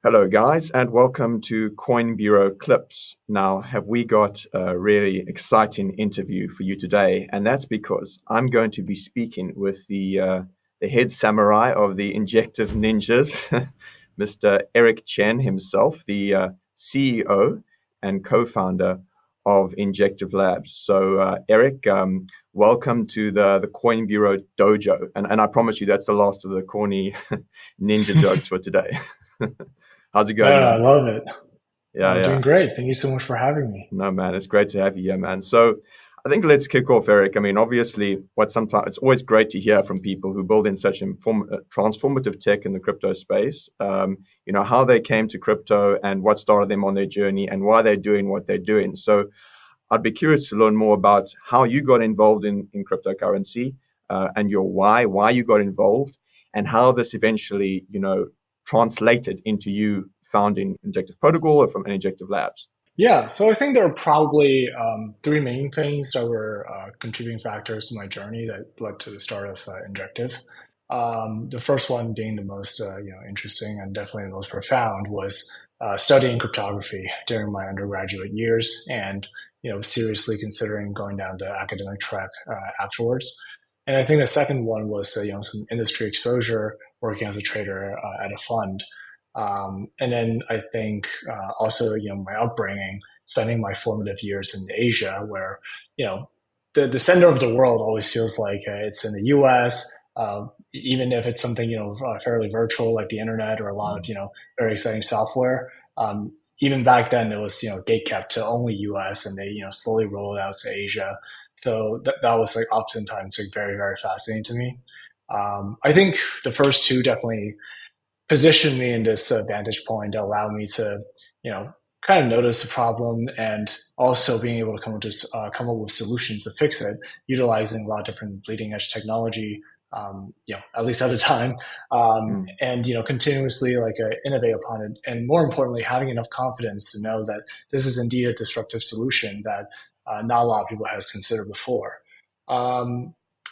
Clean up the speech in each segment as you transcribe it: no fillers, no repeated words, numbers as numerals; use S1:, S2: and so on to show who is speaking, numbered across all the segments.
S1: Hello, guys, and welcome to Coin Bureau Clips. Now, have we got a really exciting interview for you today? And that's because I'm going to be speaking with the head samurai of the Injective Ninjas, Mr. Eric Chen himself, the CEO and co-founder of Injective Labs. So, Eric, welcome to the Coin Bureau Dojo. And I promise you that's the last of the corny ninja jokes for today. How's it going,
S2: I
S1: man?
S2: love it.
S1: Yeah,
S2: Doing
S1: yeah.
S2: great. Thank you so much for having me.
S1: No, man, it's great to have you here, man. So I think let's kick off, Eric. I mean, obviously, what sometimes it's always great to hear from people who build in such transformative tech in the crypto space. How they came to crypto and what started them on their journey and why they're doing what they're doing. So I'd be curious to learn more about how you got involved in cryptocurrency and your why you got involved, and how this eventually, translated into you founding Injective Protocol or from Injective Labs.
S2: Yeah, so I think there are probably three main things that were contributing factors to my journey that led to the start of Injective. The first one being the most interesting and definitely the most profound was studying cryptography during my undergraduate years and seriously considering going down the academic track afterwards. And I think the second one was some industry exposure working as a trader at a fund. And then I think also, my upbringing, spending my formative years in Asia, where, the center of the world always feels like it's in the US, even if it's something, fairly virtual like the internet or a lot of, very exciting software. Even back then, it was, gate kept to only US and they, slowly rolled out to Asia. So that was like oftentimes like very, very fascinating to me. I think the first two definitely position me in this vantage point to allow me to, kind of notice the problem and also being able to come up with solutions to fix it, utilizing a lot of different bleeding edge technology. At least at the time,
S1: Mm.
S2: and continuously like innovate upon it, and more importantly, having enough confidence to know that this is indeed a disruptive solution that not a lot of people has considered before.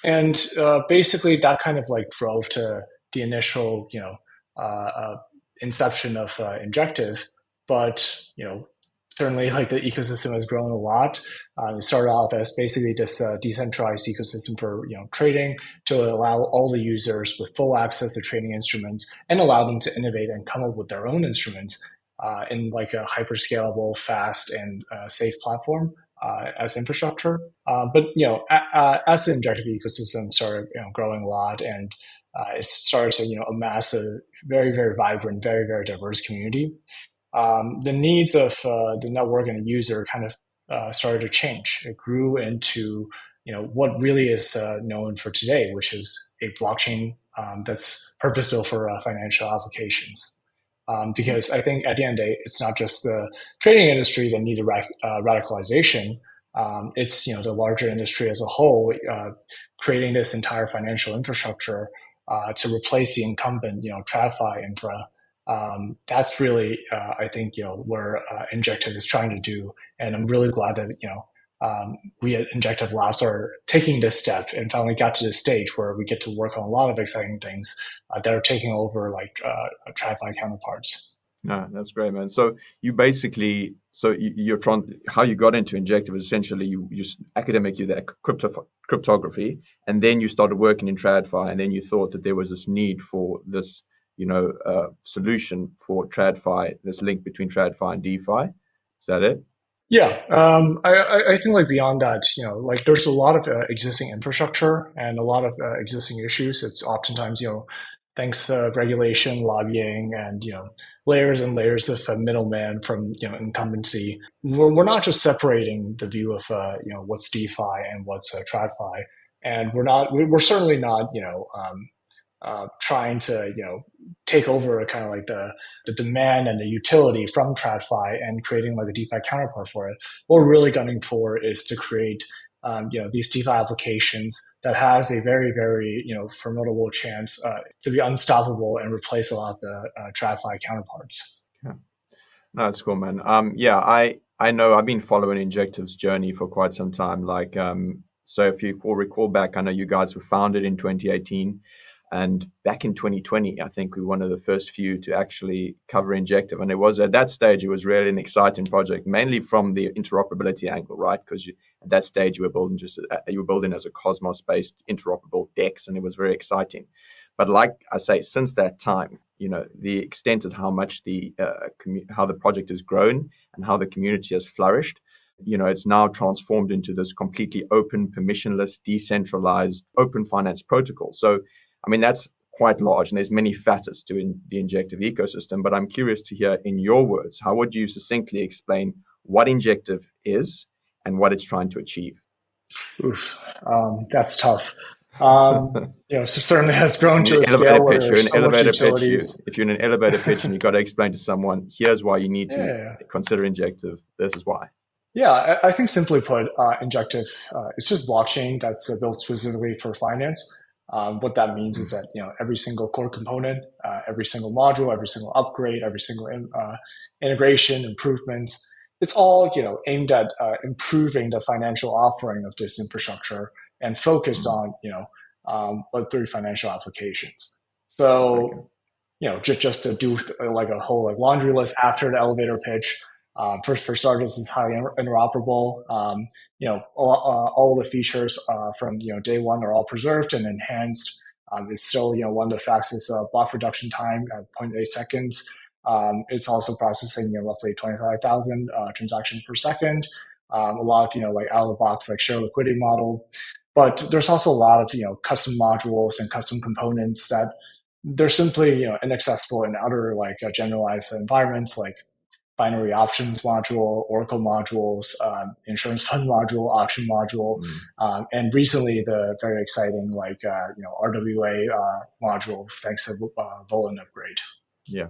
S2: And basically, that kind of like drove to the initial, uh, inception of Injective, but certainly like the ecosystem has grown a lot. It started off as basically this decentralized ecosystem for trading to allow all the users with full access to trading instruments and allow them to innovate and come up with their own instruments in like a hyper scalable, fast, and safe platform. As infrastructure, but as the Injective ecosystem started growing a lot, and it started to amass a very, very vibrant, very, very diverse community. The needs of the network and the user kind of started to change. It grew into what really is known for today, which is a blockchain that's purpose built for financial applications. Because I think at the end of the day, it's not just the trading industry that needed radicalization. It's the larger industry as a whole creating this entire financial infrastructure to replace the incumbent TradFi infra. That's really I think where Injective is trying to do, and I'm really glad that we at Injective Labs are taking this step and finally got to this stage where we get to work on a lot of exciting things that are taking over like TradFi counterparts.
S1: No, that's great, man. So you basically, you're trying, how you got into Injective is essentially academic, you that cryptography, and then you started working in TradFi, and then you thought that there was this need for this, solution for TradFi, this link between TradFi and DeFi. Is that it?
S2: Yeah, I think like beyond that, like there's a lot of existing infrastructure and a lot of existing issues. It's oftentimes, thanks to regulation, lobbying, and layers and layers of middleman from incumbency. We're not just separating the view of what's DeFi and what's TradFi, and we're certainly not trying to take over kind of like the demand and the utility from TradFi and creating like a DeFi counterpart for it. What we're really gunning for is to create these DeFi applications that has a very, very formidable chance to be unstoppable and replace a lot of the TradFi counterparts.
S1: Yeah. No, that's cool, man. Yeah, I know I've been following Injective's journey for quite some time. So if you recall back, I know you guys were founded in 2018. And back in 2020, I think we were one of the first few to actually cover Injective. And it was at that stage, it was really an exciting project, mainly from the interoperability angle, right? Because at that stage, you were building as a Cosmos-based interoperable DEX, and it was very exciting. But like I say, since that time, the extent of how much how the project has grown and how the community has flourished, it's now transformed into this completely open, permissionless, decentralized, open finance protocol. So, I mean, that's quite large, and there's many facets to the Injective ecosystem. But I'm curious to hear, in your words, how would you succinctly explain what Injective is and what it's trying to achieve?
S2: Oof, that's tough. So certainly has grown
S1: In
S2: to
S1: an
S2: a
S1: elevator
S2: scale where
S1: pitch, you're
S2: there's
S1: in an
S2: so much
S1: elevator pitch.
S2: utilities.
S1: If you're in an elevator pitch and you've got to explain to someone, here's why you need to
S2: Yeah.
S1: consider Injective. This is why.
S2: Yeah, I think simply put, Injective, it's just blockchain that's built specifically for finance. What that means is that every single core component, every single module, every single upgrade, every single integration, improvement, it's all aimed at improving the financial offering of this infrastructure and focused
S1: Mm.
S2: on Web3 financial applications.
S1: Very good.
S2: So just to do like a whole laundry list after the elevator pitch. For starters, it's highly interoperable. All the features from day one are all preserved and enhanced. It's still one of the fastest block production time at 0.8 seconds. It's also processing roughly 25,000 transactions per second. A lot of out of the box share liquidity model, but there's also a lot of custom modules and custom components that they're simply inaccessible in other generalized environments like binary options module, Oracle modules, insurance fund module, auction module, and recently the very exciting RWA module thanks to Volan upgrade.
S1: Yeah.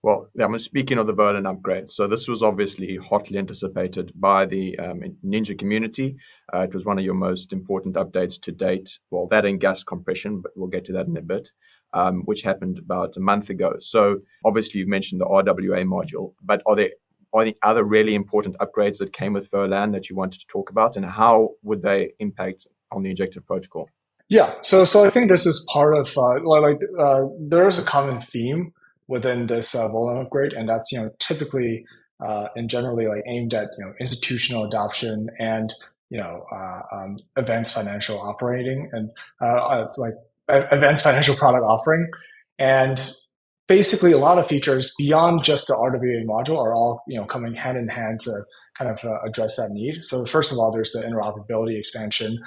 S1: Well, I'm speaking of the Volan upgrade. So this was obviously hotly anticipated by the Ninja community. It was one of your most important updates to date. Well, that and gas compression, but we'll get to that in a bit, which happened about a month ago. So obviously you've mentioned the RWA module, but are there other really important upgrades that came with Volan that you wanted to talk about, and how would they impact on the Injective protocol?
S2: Yeah, so I think this is part of there is a common theme within this Volan upgrade, and that's typically and generally aimed at institutional adoption and advanced financial operating and advanced financial product offering, and basically a lot of features beyond just the RWA module are all coming hand in hand to kind of address that need. So first of all, there's the interoperability expansion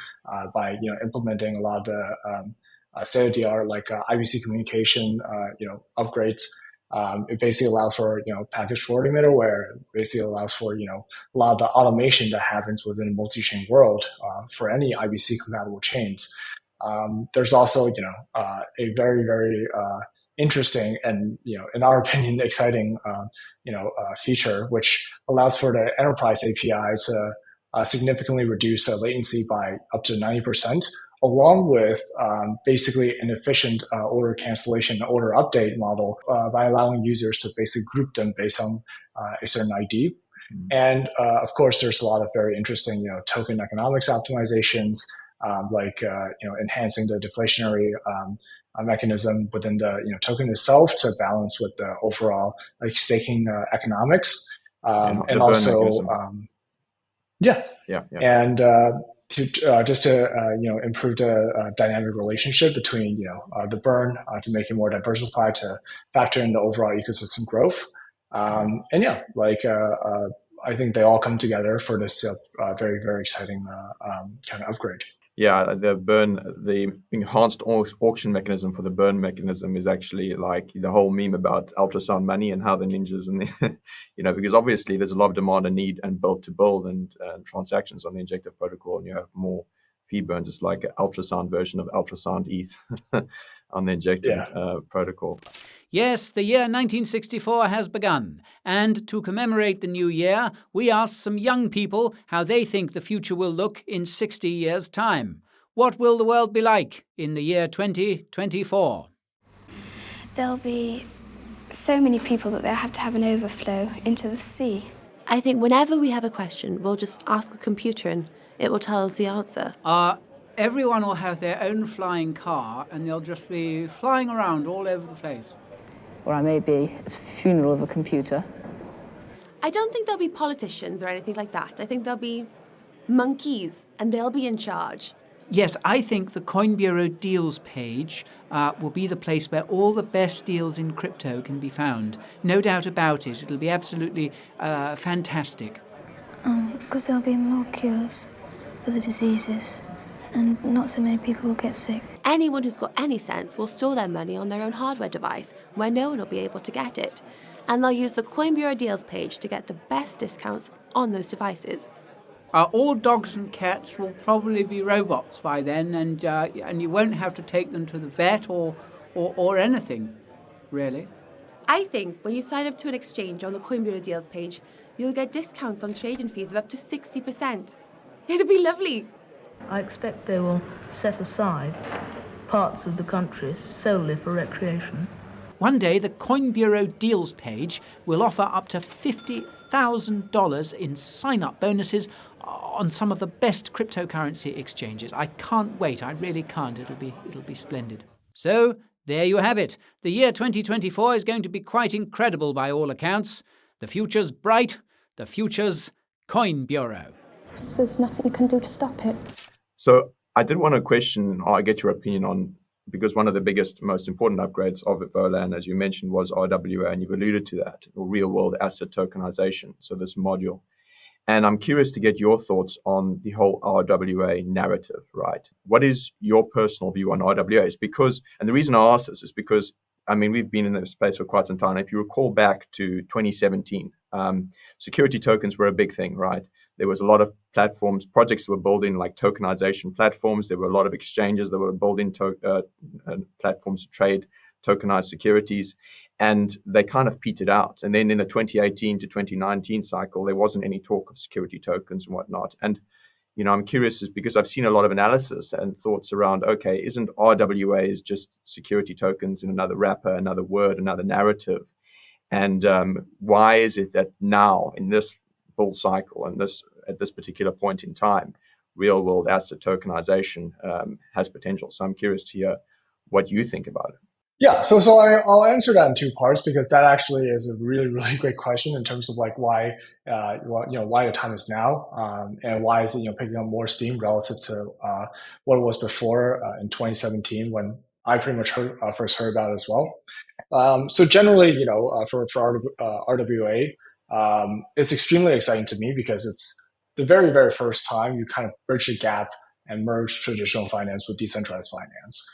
S2: by implementing a lot of the state-of-the-art IBC communication upgrades. It basically allows for package forwarding middleware. It basically allows for a lot of the automation that happens within a multi-chain world for any IBC compatible chains. There's also a very very interesting and in our opinion exciting feature which allows for the enterprise API to significantly reduce latency by up to 90%, along with basically an efficient order cancellation and order update model by allowing users to basically group them based on a certain ID. And of course, there's a lot of very interesting token economics optimizations, enhancing the deflationary mechanism within the token itself to balance with the overall staking economics, and also and to improve the dynamic relationship between the burn to make it more diversified to factor in the overall ecosystem growth, I think they all come together for this very very exciting kind of upgrade.
S1: Yeah, the enhanced auction mechanism for the burn mechanism is actually like the whole meme about ultrasound money and how the ninjas and because obviously there's a lot of demand and need and build to build and transactions on the Injective protocol, and you have more fee burns. It's like an ultrasound version of ultrasound ETH on the Injective protocol.
S3: Yes, the year 1964 has begun, and to commemorate the new year, we asked some young people how they think the future will look in 60 years' time. What will the world be like in the year 2024?
S4: There'll be so many people that they'll have to have an overflow into the sea.
S5: I think whenever we have a question, we'll just ask a computer and it will tell us the answer.
S3: Everyone will have their own flying car and they'll just be flying around all over the place.
S5: Or I may be at the funeral of a computer.
S6: I don't think there'll be politicians or anything like that. I think there'll be monkeys, and they'll be in charge.
S3: Yes, I think the Coin Bureau deals page will be the place where all the best deals in crypto can be found. No doubt about it. It'll be absolutely fantastic.
S4: Because there'll be more cures for the diseases, and not so many people will get sick.
S6: Anyone who's got any sense will store their money on their own hardware device where no one will be able to get it. And they'll use the Coin Bureau deals page to get the best discounts on those devices.
S3: All dogs and cats will probably be robots by then, and you won't have to take them to the vet or anything, really.
S6: I think when you sign up to an exchange on the Coin Bureau deals page, you'll get discounts on trading fees of up to 60%. It'll be lovely.
S7: I expect they will set aside parts of the country solely for recreation.
S3: One day, the Coin Bureau deals page will offer up to $50,000 in sign-up bonuses on some of the best cryptocurrency exchanges. I can't wait. I really can't. It'll be splendid. So, there you have it. The year 2024 is going to be quite incredible by all accounts. The future's bright. The future's Coin Bureau.
S8: There's nothing you can do to stop it.
S1: So I did want to question, or get your opinion on, because one of the biggest, most important upgrades of Volan, as you mentioned, was RWA, and you've alluded to that, or real-world asset tokenization, so this module. And I'm curious to get your thoughts on the whole RWA narrative, right? What is your personal view on RWAs? Because, and the reason I ask this is because, I mean, we've been in this space for quite some time. If you recall back to 2017, security tokens were a big thing, right? There was a lot of platforms, projects that were building like tokenization platforms. There were a lot of exchanges that were building platforms to trade tokenized securities, and they kind of petered out. And then in the 2018 to 2019 cycle, there wasn't any talk of security tokens and whatnot. And, you know, I'm curious is because I've seen a lot of analysis and thoughts around, okay, isn't RWAs just security tokens in another wrapper, another word, another narrative? And why is it that now in this bull cycle and at this particular point in time, real world asset tokenization has potential? So I'm curious to hear what you think about it.
S2: Yeah, so I'll answer that in two parts, because that actually is a really, really great question in terms of like why the time is now, and why is it picking up more steam relative to what it was before in 2017 when I pretty much first heard about it as well. So generally, for RWA, it's extremely exciting to me because it's the very, very first time you kind of bridge the gap and merge traditional finance with decentralized finance.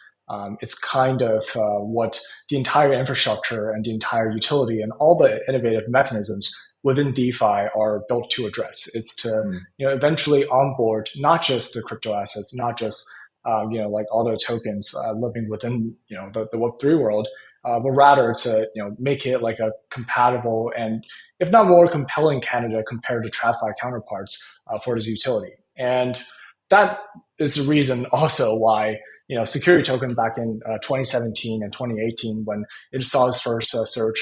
S2: It's kind of what the entire infrastructure and the entire utility and all the innovative mechanisms within DeFi are built to address. It's to eventually onboard not just the crypto assets, not just like all the tokens living within the Web3 world, but rather to make it like a compatible and if not more compelling candidate compared to TradFi counterparts for this utility. And that is the reason also why security token back in 2017 and 2018, when it saw its first surge,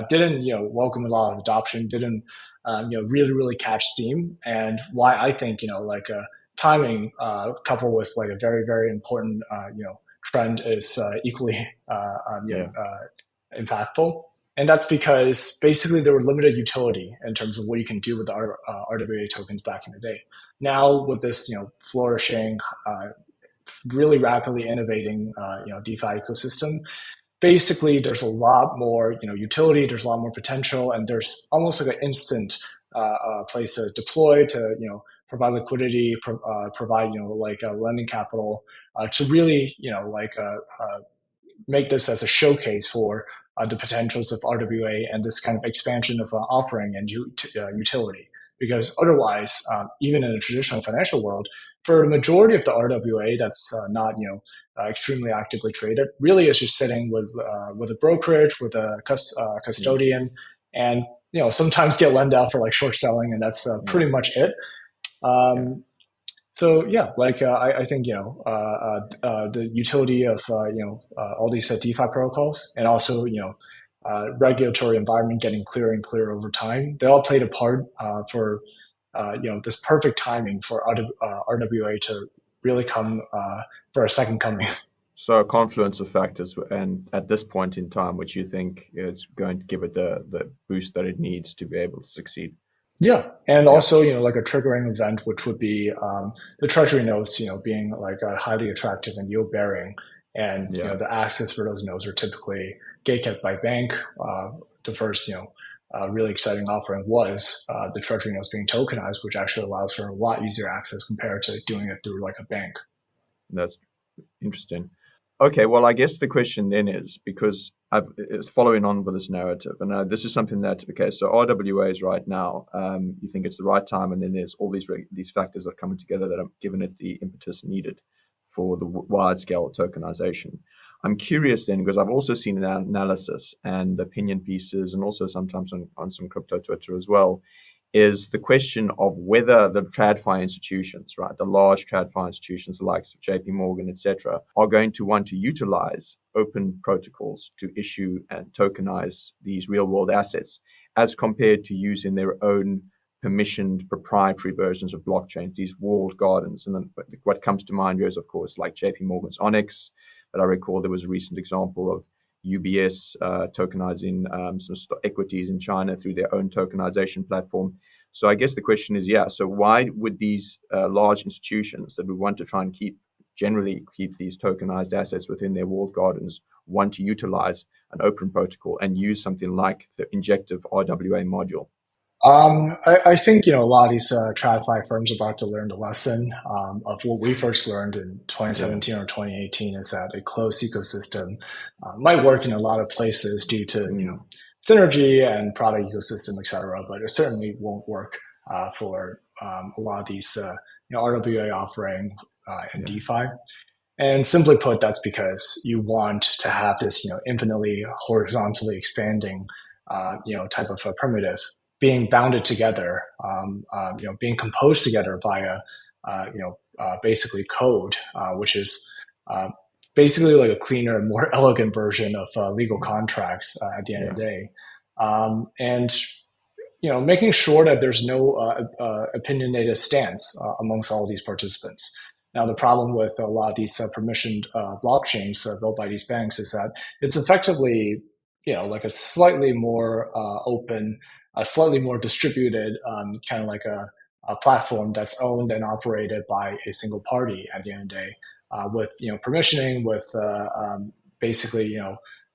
S2: didn't welcome a lot of adoption, didn't really, really catch steam, and why I think timing coupled with like a very, very important trend is equally impactful. And that's because basically there were limited utility in terms of what you can do with the RWA tokens back in the day. Now with this flourishing, really rapidly innovating DeFi ecosystem, basically there's a lot more utility, there's a lot more potential, and there's almost like an instant place to deploy, to provide liquidity, provide lending capital, to really make this as a showcase for the potentials of RWA and this kind of expansion of offering and utility. Because otherwise, even in the traditional financial world, for the majority of the RWA that's not extremely actively traded, really is just sitting with a brokerage, with a custodian, and sometimes get lent out for like short selling, and that's pretty much it. So yeah, I think the utility of all these DeFi protocols, and also regulatory environment getting clearer and clearer over time, they all played a part for this perfect timing for RWA to really come for a second coming.
S1: So a confluence of factors, and at this point in time, which you think is going to give it the boost that it needs to be able to succeed.
S2: Yeah, and also, like a triggering event, which would be the treasury notes, being like highly attractive and yield bearing, and the access for those notes are typically gatekept by bank. The first, really exciting offering was the treasury notes being tokenized, which actually allows for a lot easier access compared to doing it through like a bank.
S1: That's interesting. Okay, well, I guess the question then is, because it's following on with this narrative, and this is something that, okay, so RWAs right now, you think it's the right time, and then there's all these factors that are coming together that have given it the impetus needed for the wide-scale tokenization. I'm curious then, because I've also seen an analysis and opinion pieces, and also sometimes on some crypto Twitter as well, is the question of whether the TradFi institutions, right, the large TradFi institutions, the likes of JP Morgan, etc., are going to want to utilize open protocols to issue and tokenize these real-world assets, as compared to using their own permissioned proprietary versions of blockchains, these walled gardens. And then what comes to mind is, of course, like JP Morgan's Onyx, but I recall there was a recent example of UBS tokenizing some equities in China through their own tokenization platform. So I guess the question is, so why would these large institutions that would want to try and generally keep these tokenized assets within their walled gardens want to utilize an open protocol and use something like the Injective RWA module?
S2: I think a lot of these TradFi firms are about to learn the lesson of what we first learned in 2017 or 2018, is that a closed ecosystem might work in a lot of places due to synergy and product ecosystem, et cetera, but it certainly won't work for a lot of these RWA offering and DeFi. And simply put, that's because you want to have this infinitely horizontally expanding type of a primitive being bounded together, being composed together via, basically code, which is basically like a cleaner, more elegant version of legal contracts at the end of the day, and making sure that there's no opinionated stance amongst all these participants. Now, the problem with a lot of these permissioned blockchains built by these banks is that it's effectively, like a slightly more open, a slightly more distributed, kind of like a platform that's owned and operated by a single party at the end of the day, with permissioning, with basically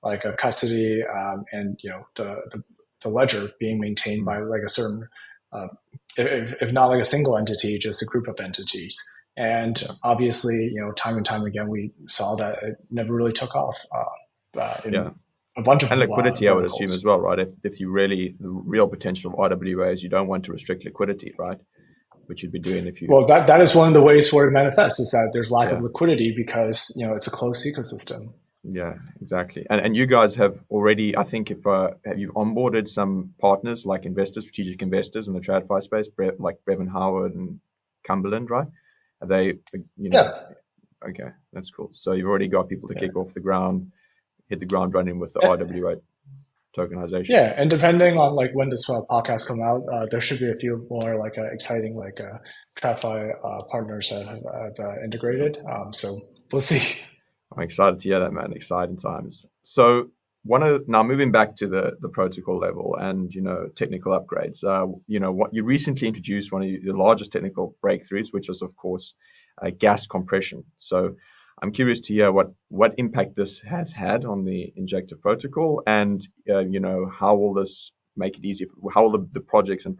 S2: like a custody, and the ledger being maintained by like a certain, if not like a single entity, just a group of entities. And obviously, time and time again, we saw that it never really took off. A bunch of
S1: liquidity, I would assume as well, right? If you really, the real potential of RWA is you don't want to restrict liquidity, right? Which you'd be doing if you.
S2: Well, that is one of the ways where it manifests, is that there's lack of liquidity because it's a closed ecosystem.
S1: Yeah, exactly. And you guys have already, I think, if have you onboarded some partners like investors, strategic investors in the TradFi space, like Brevin Howard and Cumberland, right? Are they, Okay, that's cool. So you've already got people to kick off the ground, hit the ground running with the RWA tokenization.
S2: Yeah, and depending on like when this podcast come out, there should be a few more like exciting like TradFi partners that have integrated. So we'll see.
S1: I'm excited to hear that, man. Exciting times. So now moving back to the protocol level and technical upgrades. What you recently introduced, one of the largest technical breakthroughs, which is of course gas compression. So I'm curious to hear what impact this has had on the Injective protocol, and how will this make it easier? How will the projects and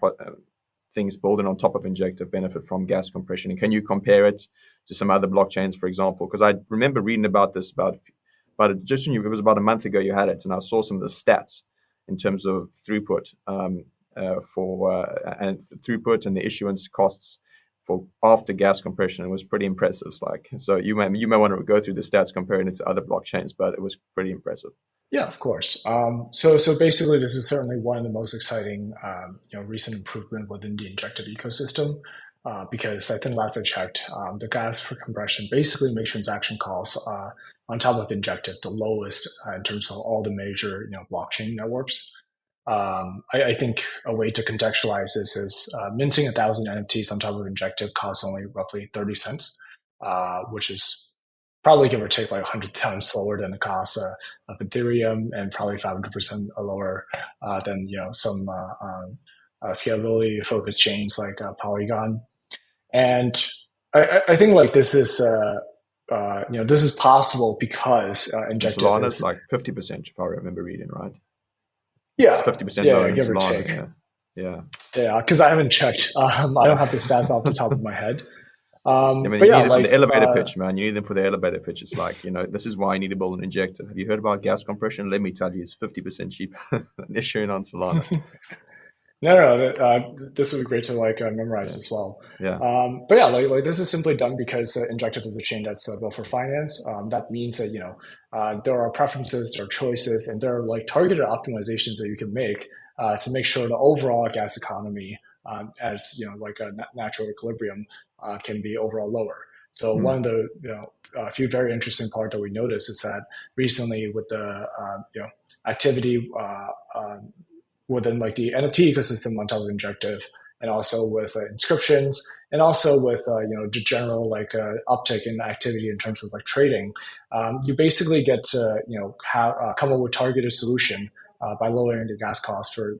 S1: things building on top of Injective benefit from gas compression? And can you compare it to some other blockchains, for example? Because I remember reading about this it was about a month ago you had it, and I saw some of the stats in terms of throughput and throughput and the issuance costs for after gas compression. It was pretty impressive. So you may want to go through the stats comparing it to other blockchains, but it was pretty impressive.
S2: Yeah, of course. So basically, this is certainly one of the most exciting recent improvement within the Injective ecosystem, because I think last I checked, the gas for compression basically makes transaction costs on top of Injective the lowest in terms of all the major blockchain networks. I think a way to contextualize this is minting 1,000 NFTs on top of Injective costs only roughly 30 cents. which is probably give or take like 100 times slower than the cost of Ethereum, and probably 500% lower than some scalability focused chains like Polygon. And I think like this is this is possible because Injective
S1: Solana's
S2: is
S1: like 50%, if I remember reading right.
S2: yeah,
S1: It's 50% lower than
S2: give or
S1: Solana.
S2: take.
S1: Yeah.
S2: Because I haven't checked. I don't have the stats off the top of my head.
S1: I mean,
S2: But
S1: you
S2: yeah,
S1: need them for
S2: like
S1: the elevator pitch, man. You need them for the elevator pitch. It's like, this is why you need to build an injector. Have you heard about gas compression? Let me tell you, it's 50% cheaper than issuing on Solana.
S2: No, this would be great to memorize
S1: Yeah.
S2: as well.
S1: Yeah.
S2: But yeah, like this is simply done because Injective is a chain that's built for finance. That means that there are preferences, there are choices, and there are like targeted optimizations that you can make to make sure the overall gas economy, as like a natural equilibrium, can be overall lower. So one of the a few very interesting part that we noticed is that recently with the activity within like the NFT ecosystem on top of Injective, and also with inscriptions, and also with the general uptick in activity in terms of like trading, you basically get to come up with targeted solution by lowering the gas cost for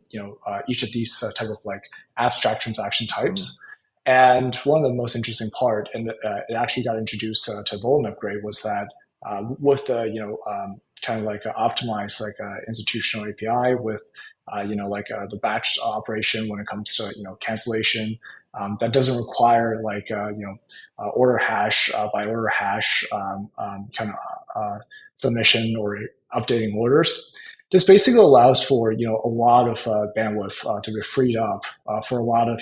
S2: each of these type of like abstract transaction types. And one of the most interesting part, and it actually got introduced to Bolin upgrade, was that with the kind of like optimized like institutional API with the batch operation when it comes to cancellation, that doesn't require like order hash by order hash kind of submission or updating orders. This basically allows for a lot of bandwidth to be freed up for a lot of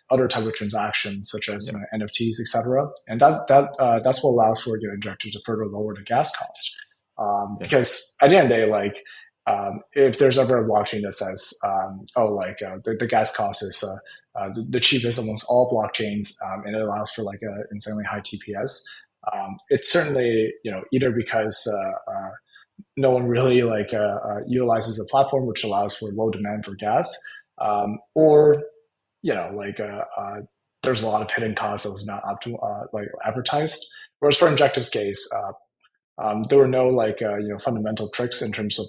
S2: other type of transactions such as NFTs, etc. And that's what allows for Injective to further lower the gas cost. Because at the end of the day, like if there's ever a blockchain that says, the gas cost is the cheapest amongst all blockchains, and it allows for like an insanely high TPS, it's certainly either because no one really utilizes the platform, which allows for low demand for gas, or there's a lot of hidden costs that was not advertised. Whereas for Injective's case, there were no fundamental tricks in terms of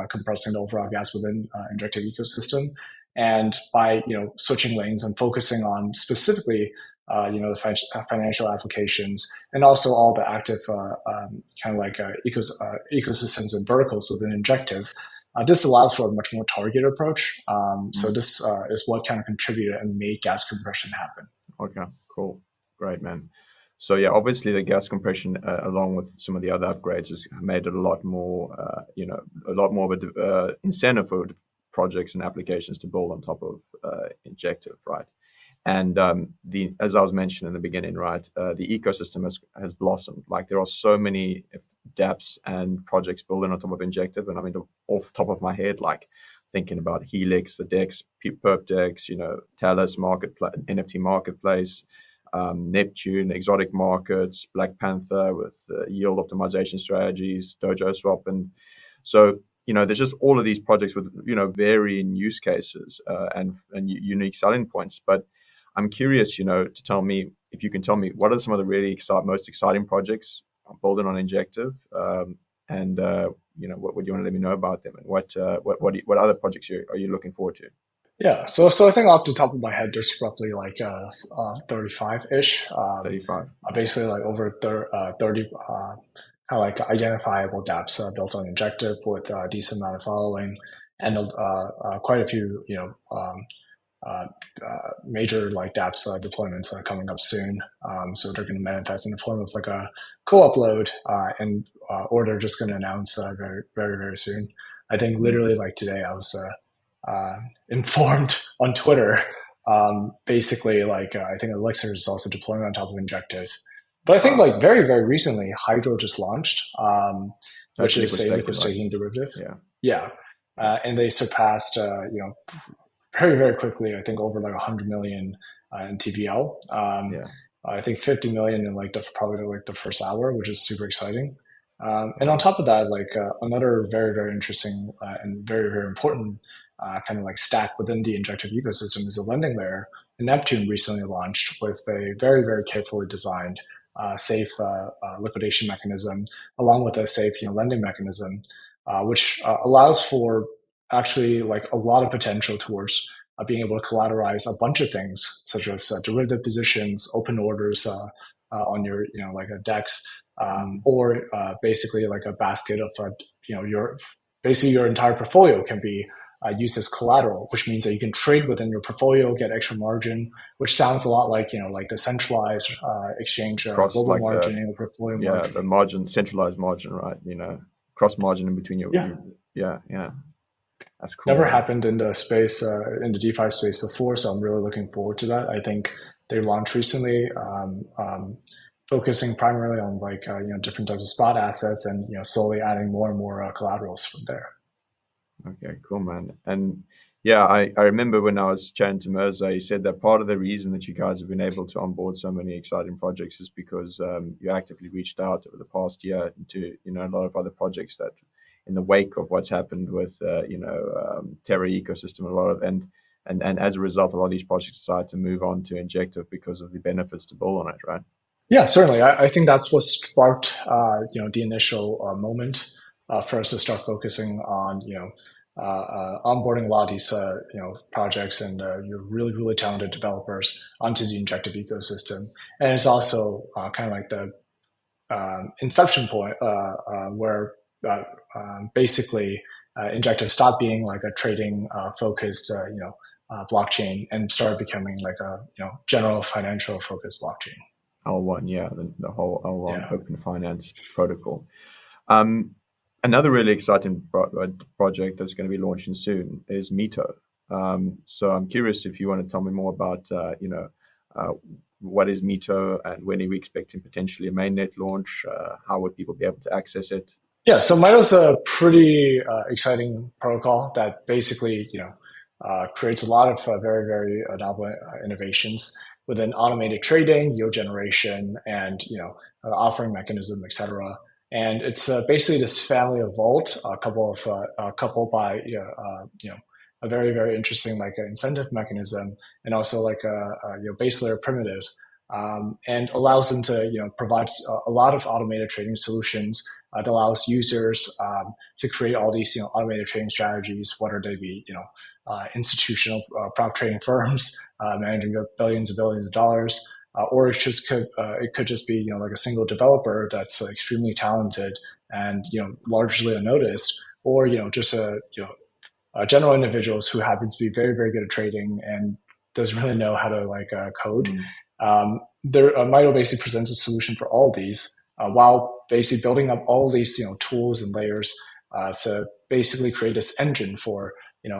S2: compressing the overall gas within Injective ecosystem, and by switching lanes and focusing on specifically the financial applications, and also all the active ecosystems and verticals within Injective. This allows for a much more targeted approach. So this is what kind of contributed and made gas compression happen.
S1: Okay, cool. Great, man. So yeah, obviously the gas compression, along with some of the other upgrades, has made it a lot more, a lot more of a incentive for projects and applications to build on top of Injective, right? And as I was mentioning in the beginning, right, the ecosystem has blossomed. Like there are so many dApps and projects building on top of Injective, and I mean, off the top of my head, like thinking about Helix, the Dex, Perp Dex, Talus NFT Marketplace, Neptune, Exotic Markets, Black Panther with yield optimization strategies, Dojo Swap, and so there's just all of these projects with varying use cases and unique selling points. But I'm curious, to tell me if you can tell me what are some of the really most exciting projects building on Injective, and what would you want to let me know about them, and what other projects are you looking forward to?
S2: Yeah, so I think off the top of my head, there's roughly like 35-ish.
S1: 35.
S2: Basically, like over 30 kind of like identifiable dApps built on Injective with a decent amount of following, and quite a few major like dApps deployments coming up soon. So they're going to manifest in the form of like a co-upload, or they're just going to announce very, very, very soon. I think literally like today I was informed on Twitter. Basically, like I think Elixir is also deploying on top of Injective. But I think like very, very recently, Hydro just launched, which is a liquid staking derivative. Yeah. And they surpassed, very, very quickly, I think over like 100 million in TVL. I think 50 million in like probably like the first hour, which is super exciting. And on top of that, like another very, very interesting and very, very important kind of like stack within the Injective ecosystem is a lending layer. And Neptune recently launched with a very, very carefully designed safe liquidation mechanism, along with a safe lending mechanism, which allows for actually like a lot of potential towards being able to collateralize a bunch of things, such as derivative positions, open orders on your like a DEX, or basically like a basket of your entire portfolio can be used as collateral, which means that you can trade within your portfolio, get extra margin, which sounds a lot like like the centralized exchange, global
S1: like
S2: margin, portfolio margin.
S1: the margin, centralized margin, right? Cross margin in between your yeah. That's cool.
S2: Never happened in the space, in the DeFi space before, so I'm really looking forward to that. I think they launched recently, focusing primarily on like different types of spot assets, and slowly adding more and more collaterals from there.
S1: Okay, cool, man. And yeah, I remember when I was chatting to Mirza, he said that part of the reason that you guys have been able to onboard so many exciting projects is because you actively reached out over the past year to a lot of other projects that, in the wake of what's happened with Terra ecosystem, a lot of and as a result, a lot of these projects decide to move on to Injective because of the benefits to build on it, right?
S2: Yeah, certainly. I think that's what sparked the initial moment for us to start focusing on onboarding a lot of these projects and really talented developers onto the Injective ecosystem. And it's also kind of like the inception point where basically Injective stopped being like a trading focused blockchain and started becoming like a general financial focused blockchain.
S1: L1, yeah, the whole L1 open finance protocol. Another really exciting project that's going to be launching soon is Mito. So I'm curious if you want to tell me more about, what is Mito and when are we expecting potentially a mainnet launch? How would people be able to access it?
S2: Yeah, so Mito's a pretty exciting protocol that basically, creates a lot of very, very novel innovations within automated trading, yield generation, and offering mechanism, etc. And it's basically this family of vault, coupled by a very, very interesting like incentive mechanism, and also like a base layer primitive, and allows them to provide a lot of automated trading solutions that allows users to create all these automated trading strategies, whether they be institutional prop trading firms managing billions and billions of dollars, or it could just be like a single developer that's extremely talented and largely unnoticed, or just general individuals who happen to be very, very good at trading and doesn't really know how to like code. Mito basically presents a solution for all these, while basically building up all these tools and layers to basically create this engine for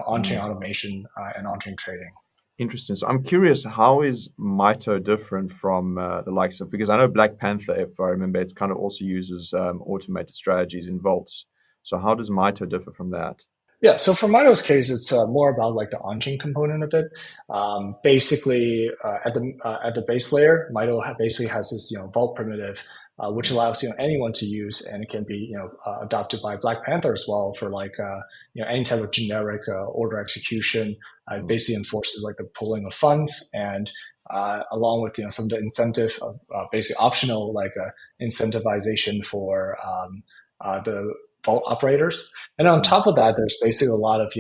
S2: on-chain automation and on-chain trading.
S1: Interesting. So I'm curious, how is Mito different from the likes of, because I know Black Panther, if I remember, it kind of also uses automated strategies in vaults. So how does Mito differ from that?
S2: Yeah, so for Mito's case, it's more about like the on-chain component of it. Basically, at the base layer, Mito basically has this vault primitive, which allows anyone to use, and it can be adopted by Black Panther as well for like any type of generic order execution. It basically enforces like the pooling of funds, and along with some of the incentive, basically optional like incentivization for the vault operators. And on top of that, there's basically a lot of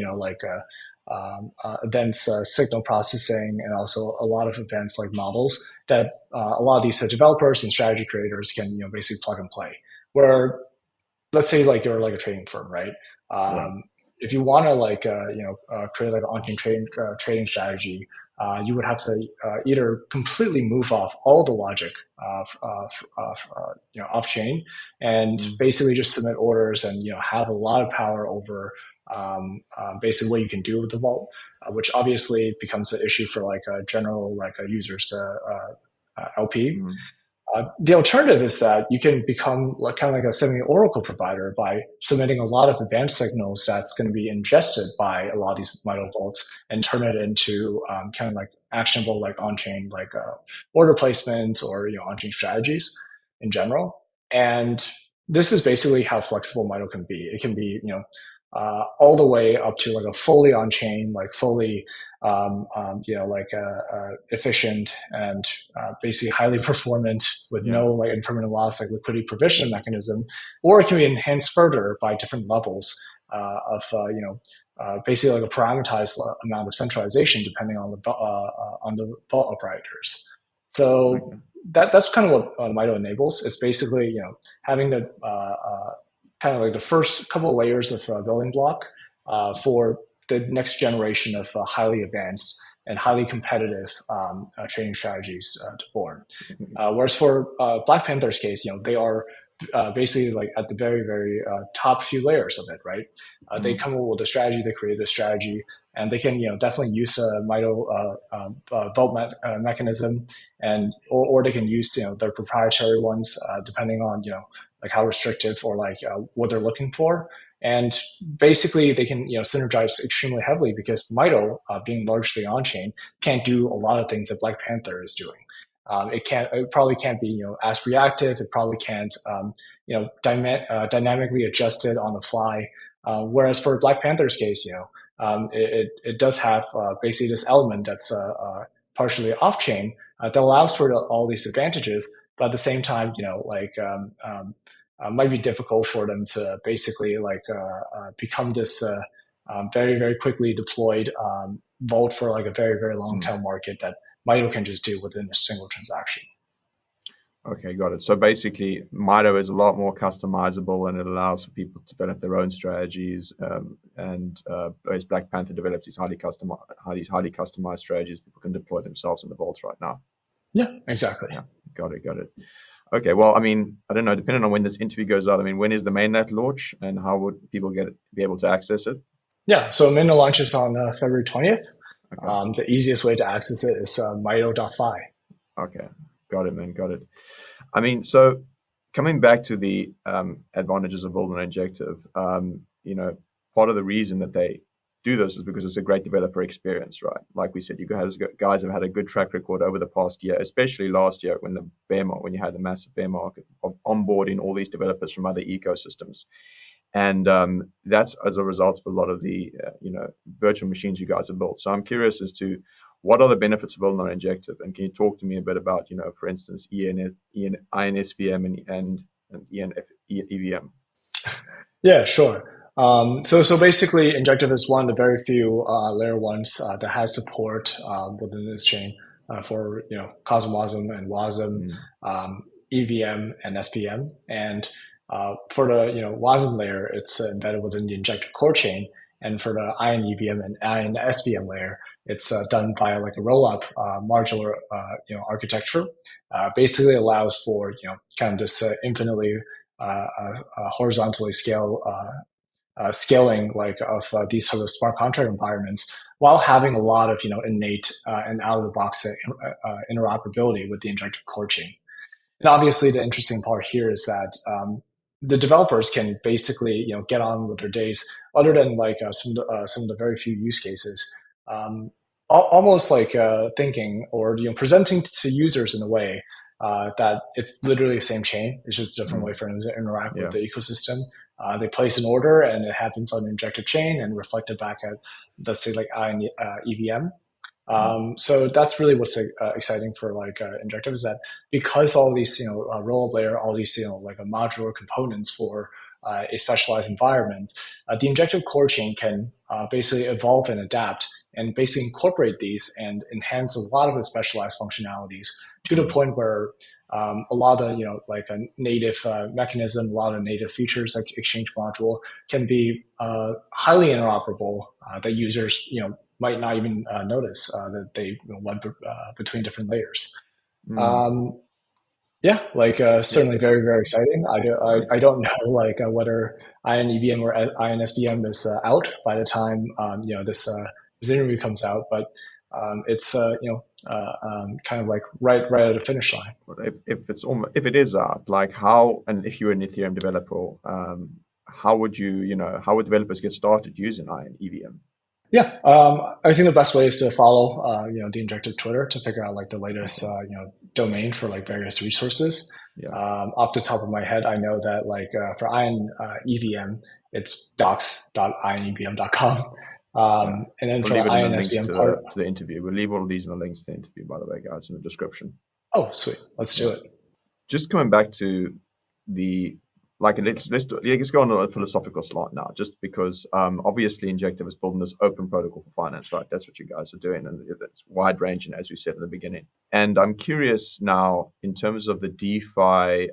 S2: advanced signal processing, and also a lot of advanced like models that a lot of these developers and strategy creators can basically plug and play. Where, let's say like you're like a trading firm, right? If you want to like create like an on-chain trading strategy, you would have to either completely move off all the logic off chain, and basically just submit orders and have a lot of power over basically what you can do with the vault, which obviously becomes an issue for like general like users to LP. The alternative is that you can become like kind of like a semi-oracle provider by submitting a lot of advanced signals that's going to be ingested by a lot of these Mito vaults and turn it into kind of like actionable like on-chain like order placements or on-chain strategies in general. And this is basically how flexible Mito can be. It can be all the way up to like a fully on-chain, like fully, efficient and basically highly performant with no like impermanent loss, like liquidity provision mechanism, or it can be enhanced further by different levels of basically like a parameterized amount of centralization depending on the vault operators. So that's kind of what Mito enables. It's basically having the kind of like the first couple of layers of building block for the next generation of highly advanced and highly competitive trading strategies to born. Whereas for Black Panther's case, they are basically like at the very, very top few layers of it, right? They come up with a strategy, they create a strategy, and they can definitely use a Mito vault mechanism, and or they can use their proprietary ones depending on like how restrictive or like what they're looking for. And basically, they can synergize extremely heavily because Mito, being largely on-chain, can't do a lot of things that Black Panther is doing. It probably can't be as reactive. It probably can't dynamically adjusted on the fly. Whereas for Black Panther's case, it does have basically this element that's partially off-chain that allows for all these advantages, but at the same time, might be difficult for them to basically become this very, very quickly deployed vault for like a very, very long tail market that Mito can just do within a single transaction.
S1: Okay, got it. So basically, Mito is a lot more customizable, and it allows for people to develop their own strategies. Whereas Black Panther develops these highly customized strategies, people can deploy themselves in the vaults right now.
S2: Yeah, exactly.
S1: Yeah, got it. Okay, well, I mean, I don't know, depending on when this interview goes out, I mean, when is the mainnet launch, and how would people be able to access it?
S2: Yeah, so mainnet launches on February 20th.
S1: Okay.
S2: The easiest way to access it is mito.fi.
S1: Okay, got it, man, got it. I mean, so coming back to the advantages of building an Injective, part of the reason that they do this is because it's a great developer experience, right? Like we said, you guys have had a good track record over the past year, especially last year when you had the massive bear market of onboarding all these developers from other ecosystems. And that's as a result of a lot of the virtual machines you guys have built. So I'm curious as to what are the benefits of building on Injective, and can you talk to me a bit about, for instance, INSVM and EVM?
S2: Yeah, sure. So basically, Injective is one of the very few layer ones that has support within this chain for CosmWasm and WASM, EVM and SVM. And for the WASM layer, it's embedded within the Injective core chain. And for the INEVM and INSVM layer, it's done by like a roll-up modular architecture. Basically allows for kind of this infinitely horizontally scaling like of these sort of smart contract environments, while having a lot of innate and out of the box interoperability with the Injective core chain. And obviously, the interesting part here is that the developers can basically get on with their days, other than like some of the very few use cases, almost like thinking or presenting to users in a way that it's literally the same chain. It's just a different way for them to interact with the ecosystem. They place an order and it happens on the Injective chain and reflected back at, let's say, like EVM. So that's really what's exciting for like Injective, is that because all these roll-up layer, all these like a modular components for a specialized environment, the Injective core chain can basically evolve and adapt and basically incorporate these and enhance a lot of the specialized functionalities to the point where a lot of like a native mechanism, a lot of native features like exchange module can be highly interoperable that users might not even notice that they went between different layers. Yeah, like certainly very, very exciting. I don't know like whether INEVM or INSVM is out by the time this interview comes out, but it's kind of like right at the finish line.
S1: If it is out, like how, and if you're an Ethereum developer, how would how would developers get started using INEVM?
S2: Yeah, I think the best way is to follow the Injective Twitter to figure out like the latest domain for like various resources. Off the top of my head, I know that like for INEVM, it's docs.inebm.com. And then
S1: We'll
S2: for
S1: leave
S2: the
S1: it in the links
S2: INSBM part.
S1: to the interview. We'll leave all of these in the links to the interview, by the way, guys, in the description.
S2: Oh, sweet. Let's do it.
S1: Just coming back to the let's go on a philosophical slant now, just because obviously Injective is building this open protocol for finance, right? That's what you guys are doing, and it's wide ranging, as we said in the beginning. And I'm curious now, in terms of the DeFi,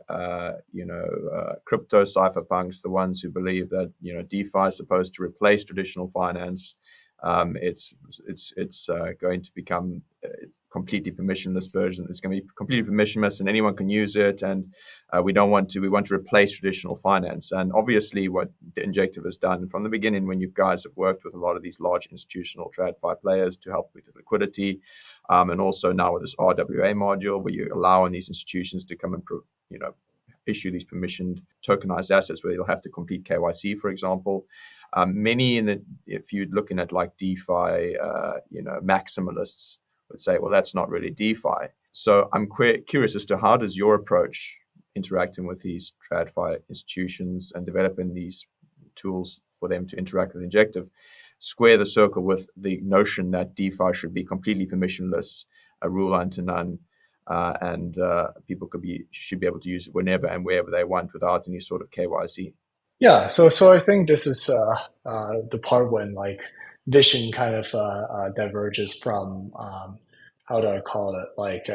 S1: crypto cypherpunks, the ones who believe that DeFi is supposed to replace traditional finance. It's going to become completely permissionless version. It's going to be completely permissionless, and anyone can use it. And we want to replace traditional finance. And obviously, what Injective has done from the beginning, when you guys have worked with a lot of these large institutional TradFi players to help with the liquidity, and also now with this RWA module, where you're allowing these institutions to come and issue these permissioned tokenized assets where you'll have to complete KYC, for example. If you're looking at like DeFi, maximalists would say, well, that's not really DeFi. So I'm curious as to how does your approach interacting with these TradFi institutions and developing these tools for them to interact with Injective square the circle with the notion that DeFi should be completely permissionless, a rule unto none, and people should be able to use it whenever and wherever they want without any sort of KYC.
S2: Yeah, so I think this is the part when like vision kind of diverges from how do I call it, like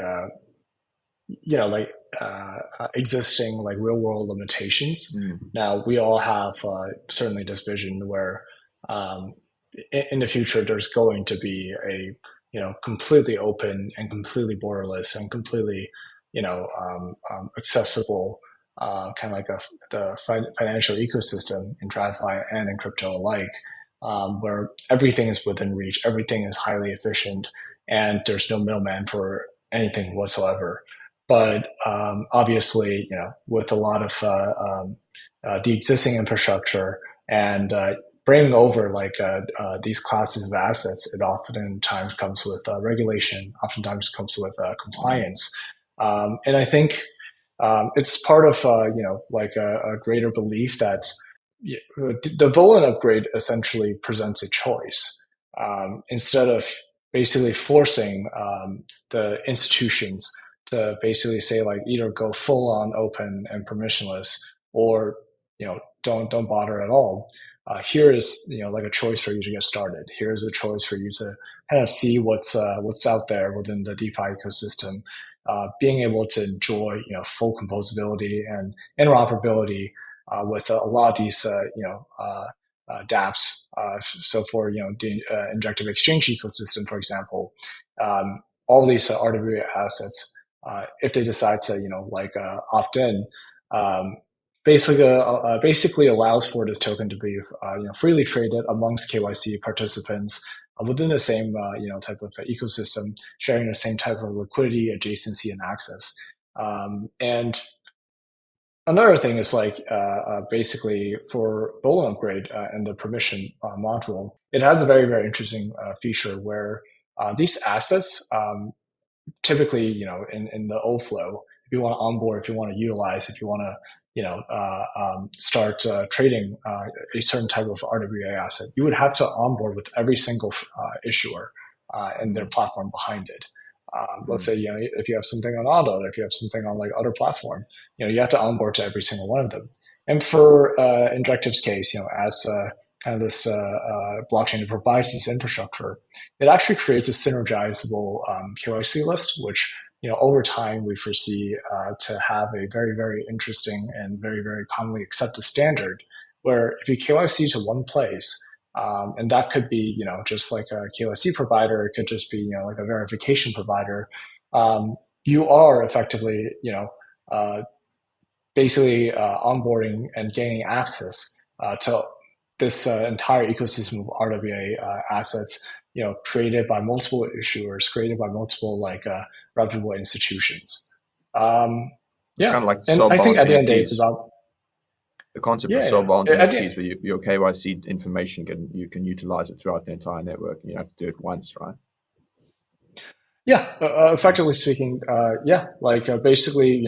S2: existing like real world limitations. Now we all have certainly this vision where in the future there's going to be a completely open and completely borderless and completely accessible kind of like the financial ecosystem in TradFi and in crypto alike, where everything is within reach, everything is highly efficient, and there's no middleman for anything whatsoever. But obviously, with a lot of the existing infrastructure and bringing over like these classes of assets, it oftentimes comes with regulation, oftentimes comes with compliance, and I think it's part of like a greater belief that the Volant upgrade essentially presents a choice instead of basically forcing the institutions to basically say like either go full on open and permissionless or don't bother at all. Here is like a choice for you to get started. Here is a choice for you to kind of see what's out there within the DeFi ecosystem. Being able to enjoy full composability and interoperability with a lot of these dApps. So for the Injective Exchange ecosystem, for example, all these RWA assets, if they decide to opt in, basically allows for this token to be freely traded amongst KYC participants within the same type of ecosystem, sharing the same type of liquidity, adjacency, and access. And another thing is like basically for Volant upgrade and the permission module, it has a very, very interesting feature where these assets typically, in the old flow, if you want to onboard, if you want to utilize, if you want to start trading a certain type of RWA asset, you would have to onboard with every single issuer and their platform behind it. Let's say if you have something on Auto, if you have something on like other platform, you have to onboard to every single one of them. And for Injective's case, as kind of this blockchain that provides this infrastructure, it actually creates a synergizable KYC list, which over time we foresee to have a very, very interesting and very, very commonly accepted standard where if you KYC to one place, and that could be just like a KYC provider, it could just be like a verification provider, you are effectively basically onboarding and gaining access to this entire ecosystem of RWA assets, created by multiple issuers, created by multiple reputable institutions.
S1: It's kind of like
S2: and I think at the end of the day, it's about
S1: the concept of soul-bound NFTs, where your KYC information you can utilize it throughout the entire network, and you have to do it once, right?
S2: Yeah, effectively speaking, basically,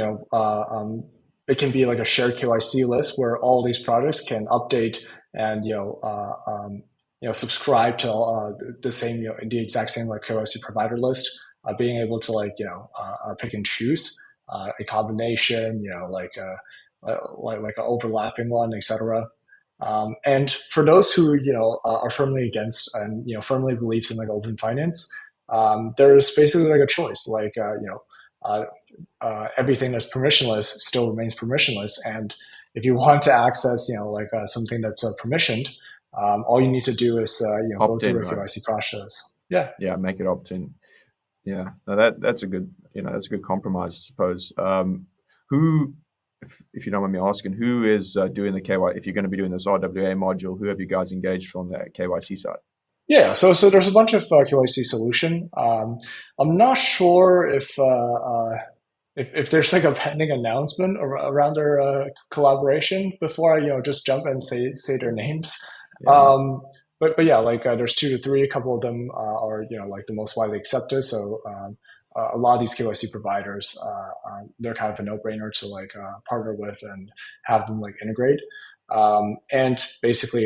S2: it can be like a shared KYC list where all these projects can update and subscribe to the same the exact same like KYC provider list, being able to pick and choose a combination, like an overlapping one, etc. And for those who are firmly against and firmly believes in like open finance, there's basically like a choice, like everything that's permissionless still remains permissionless, and if you want to access something that's permissioned, all you need to do is go through a KYC process.
S1: Yeah, make it opt in. Yeah, no, that's a good that's a good compromise, I suppose. Who, if you don't mind me asking, who is doing the KYC? If you're going to be doing this RWA module, who have you guys engaged from the KYC side?
S2: Yeah, so there's a bunch of KYC solution. I'm not sure if there's like a pending announcement around their collaboration before I just jump and say their names.
S1: Yeah.
S2: But yeah, like there's 2 to 3. A couple of them are like the most widely accepted. So a lot of these KYC providers, they're kind of a no-brainer to like partner with and have them like integrate. And basically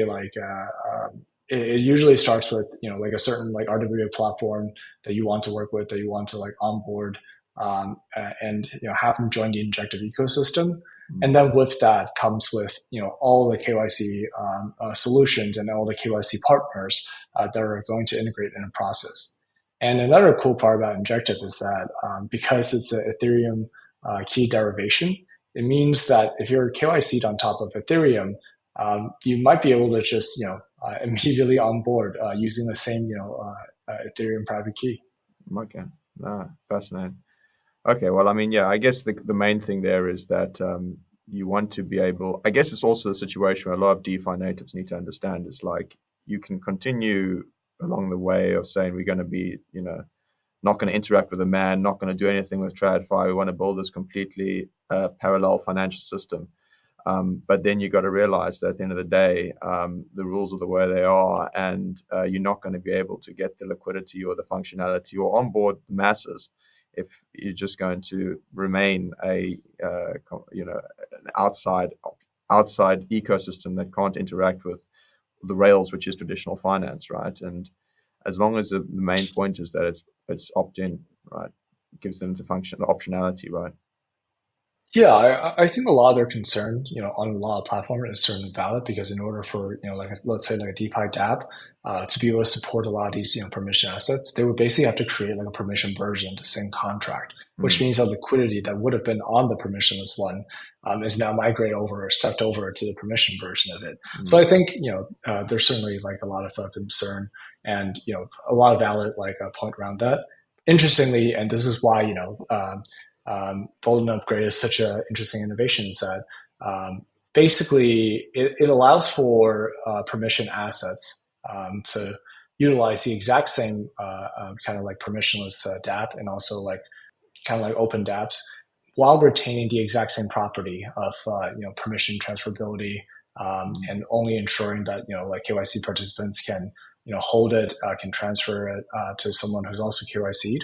S2: it usually starts with like a certain like RWA platform that you want to work with, that you want to like onboard, and have them join the Injective ecosystem. And then with that comes with all the KYC solutions and all the KYC partners that are going to integrate in a process. And another cool part about Injective is that because it's an Ethereum key derivation, it means that if you're KYC'd on top of Ethereum, you might be able to just immediately onboard using the same Ethereum private key.
S1: Okay, fascinating. Okay, well, I mean, yeah, I guess the main thing there is that you want to be able. I guess it's also a situation where a lot of DeFi natives need to understand is like you can continue along the way of saying we're going to be not going to interact with a man, not going to do anything with TradFi. We want to build this completely parallel financial system. But then you got to realize that at the end of the day, the rules are the way they are, and you're not going to be able to get the liquidity or the functionality or onboard the masses if you're just going to remain an outside ecosystem that can't interact with the rails, which is traditional finance, right? And as long as the main point is that it's opt-in, right, it gives them the optionality, right?
S2: Yeah, I think a lot of their concern, on a lot of platforms is certainly valid, because in order for, let's say like a DeFi dApp to be able to support a lot of these, permission assets, they would basically have to create like a permission version of the same contract, which means that liquidity that would have been on the permissionless one is now migrated over or stepped over to the permission version of it. So I think, there's certainly like a lot of concern and, a lot of valid like a point around that. Interestingly, and this is why, Bold Upgrade is such an interesting innovation, is that basically it allows for permission assets to utilize the exact same kind of like permissionless dApp, and also like kind of like open dApps, while retaining the exact same property of permission transferability, and only ensuring that like KYC participants can hold it, can transfer it to someone who's also KYC'd.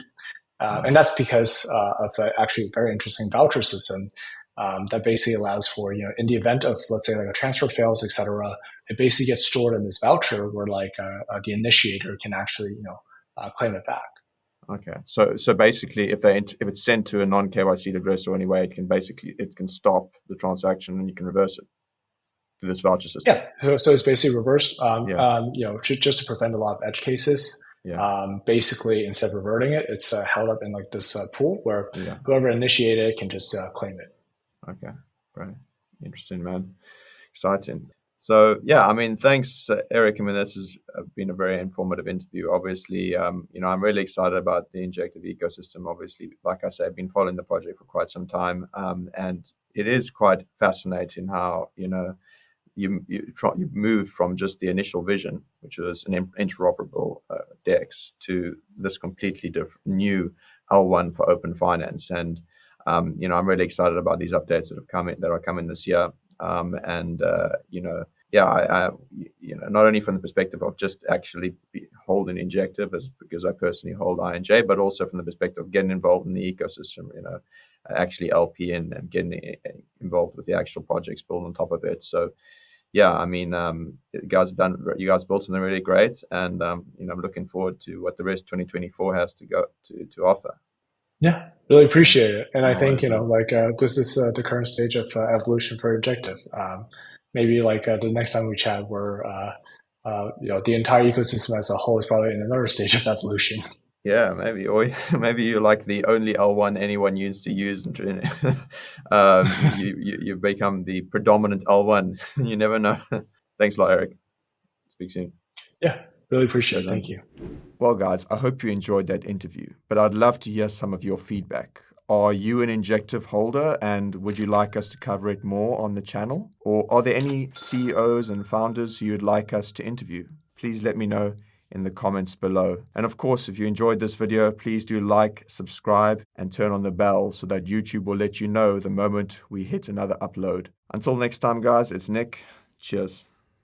S2: And that's because of actually a very interesting voucher system that basically allows for, in the event of, let's say, like a transfer fails, et cetera, it basically gets stored in this voucher where like the initiator can actually, claim it back.
S1: Okay, so basically, if it's sent to a non-KYC address or anyway, it can stop the transaction and you can reverse it through this voucher system.
S2: Yeah, so it's basically reversed. Just to prevent a lot of edge cases. Yeah. Basically, instead of reverting it, it's held up in like this pool where whoever initiated it can just claim it.
S1: Okay, great, interesting, man, exciting. So yeah, I mean, thanks, Eric. I mean, this has been a very informative interview. Obviously, I'm really excited about the Injective ecosystem. Obviously, like I say, I've been following the project for quite some time, and it is quite fascinating how you move from just the initial vision, which was an interoperable DEX, to this completely different new L1 for open finance. And I'm really excited about these updates that are coming this year. Not only from the perspective of just actually holding Injective, because I personally hold INJ, but also from the perspective of getting involved in the ecosystem, actually LP in and getting involved with the actual projects built on top of it. So yeah, I mean, you guys built something really great, and I'm looking forward to what the rest of 2024 has to offer.
S2: Yeah, really appreciate it. And I
S1: No
S2: think,
S1: worries, man.
S2: this is the current stage of evolution for Injective. Maybe the next time we chat, the entire ecosystem as a whole is probably in another stage of evolution.
S1: Yeah, maybe, or maybe you're like the only L1 anyone needs to use, and you become the predominant L1. You never know. Thanks a lot, Eric. Speak soon.
S2: Yeah, really appreciate it.
S1: Cheers, man.
S2: Thank you.
S1: Well, guys, I hope you enjoyed that interview, but I'd love to hear some of your feedback. Are you an Injective holder, and would you like us to cover it more on the channel? Or are there any CEOs and founders who you'd like us to interview? Please let me know in the comments below. And of course, if you enjoyed this video, please do like, subscribe, and turn on the bell so that YouTube will let you know the moment we hit another upload. Until next time, guys, it's Nick. Cheers.